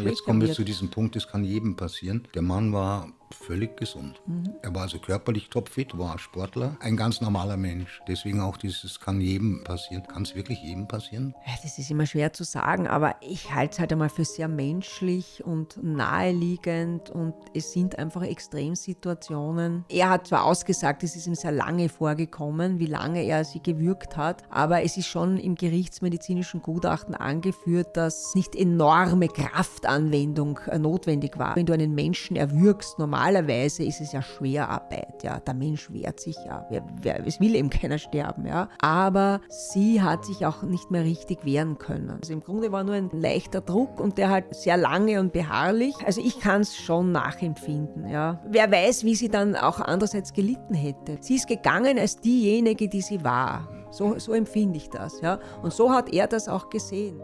Jetzt kommen wir zu diesem Punkt, es kann jedem passieren. Der Mann war völlig gesund. Er war also körperlich topfit, war Sportler, ein ganz normaler Mensch. Deswegen auch dieses kann jedem passieren. Kann es wirklich jedem passieren? Ja, das ist immer schwer zu sagen, aber ich halte es halt einmal für sehr menschlich und naheliegend und es sind einfach Extremsituationen. Er hat zwar ausgesagt, es ist ihm sehr lange vorgekommen, wie lange er sie gewürgt hat, aber es ist schon im gerichtsmedizinischen Gutachten angeführt, dass nicht enorme Kraftanwendung notwendig war. Wenn du einen Menschen erwürgst, normalerweise ist es ja Schwerarbeit, ja. Der Mensch wehrt sich ja, es will eben keiner sterben, ja. Aber sie hat sich auch nicht mehr richtig wehren können. Also im Grunde war nur ein leichter Druck und der halt sehr lange und beharrlich. Also ich kann es schon nachempfinden, ja. Wer weiß, wie sie dann auch andererseits gelitten hätte. Sie ist gegangen als diejenige, die sie war. So empfinde ich das, ja. Und so hat er das auch gesehen.